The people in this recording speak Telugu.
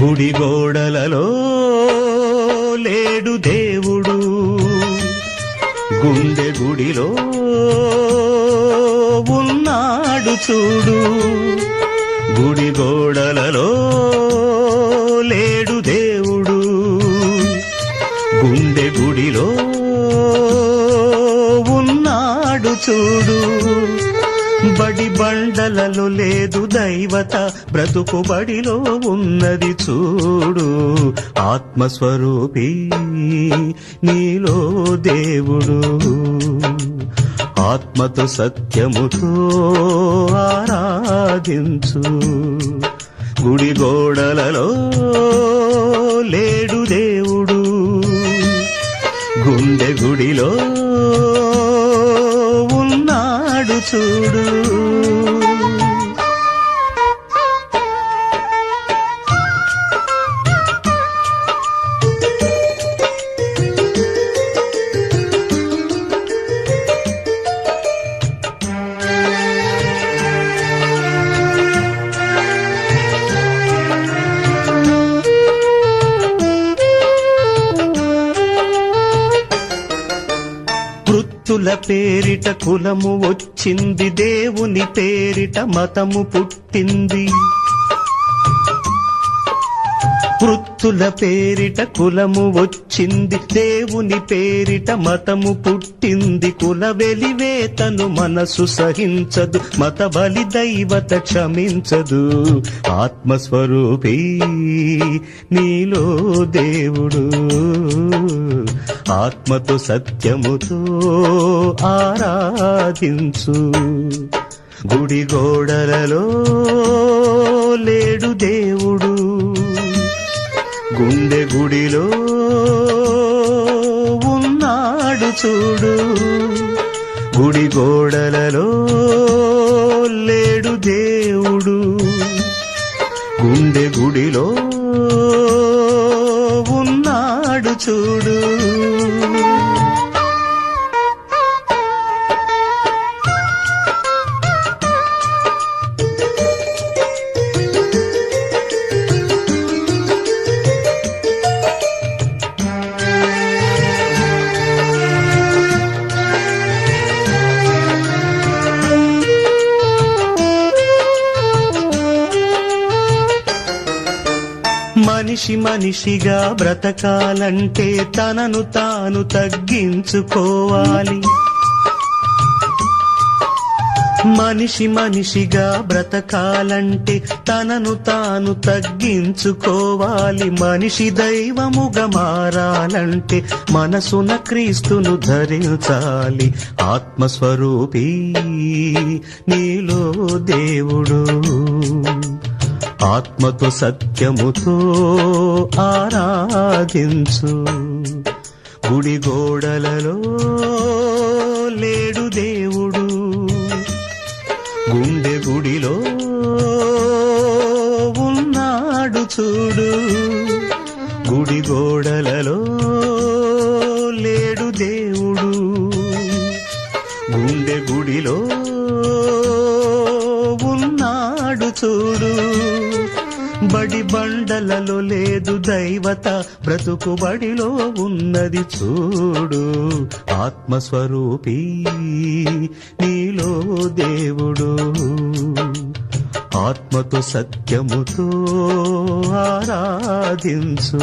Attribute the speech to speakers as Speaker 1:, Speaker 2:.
Speaker 1: గుడి గోడలలో లేడు దేవుడు, గుండె గుడిలో ఉన్నాడు చూడు. గుడి గోడలలో లేడు దేవుడు, గుండె గుడిలో ఉన్నాడు చూడు. బడి బండలలో లేదు దైవత, బ్రతుకు బడిలో ఉన్నది చూడు. ఆత్మస్వరూపి నీలో దేవుడు, ఆత్మతో సత్యముతో ఆరాధించు. గుడి గోడలలో లేడు దేవుడు, గుండె గుడిలో ఉన్నాడు చూడు. వృత్తుల పేరిట కులము వచ్చింది, దేవుని పేరిట మతము పుట్టింది. వృత్తుల పేరిట కులము వచ్చింది, దేవుని పేరిట మతము పుట్టింది. కుల వెలివేతను మనసు సహించదు, మత బలి దైవత క్షమించదు. ఆత్మస్వరూపి నీలో దేవుడు, ఆత్మతో సత్యముతో ఆరాధించు. గుడి గోడలలో లేడు దేవుడు, గుండె గుడిలో ఉన్నాడు చూడు. గుడి గోడలలో లేడు దేవుడు, గుండె గుడిలో ఉన్నాడు చూడు. మనిషి మనిషిగా బ్రతకాలంటే తనను తాను తగ్గించుకోవాలి. మనిషి మనిషిగా బ్రతకాలంటే తనను తాను తగ్గించుకోవాలి. మనిషి దైవముగా మారాలంటే మనసున క్రీస్తును ధరించాలి. ఆత్మస్వరూపి నీలో దేవుడు, ఆత్మతో సత్యముతో ఆరాధించు. గుడి గోడలలో లేడు దేవుడు, గుండె గుడిలో ఉన్నాడు చూడు. గుడి గోడలలో లేడు దేవుడు, గుండె గుడిలో ఉన్నాడు చూడు. బడి బండలలో లేదు దైవత, బ్రతుకు బడిలో ఉన్నది చూడు. ఆత్మస్వరూపి నీలో దేవుడు, ఆత్మతో సత్యముతో ఆరాధించు.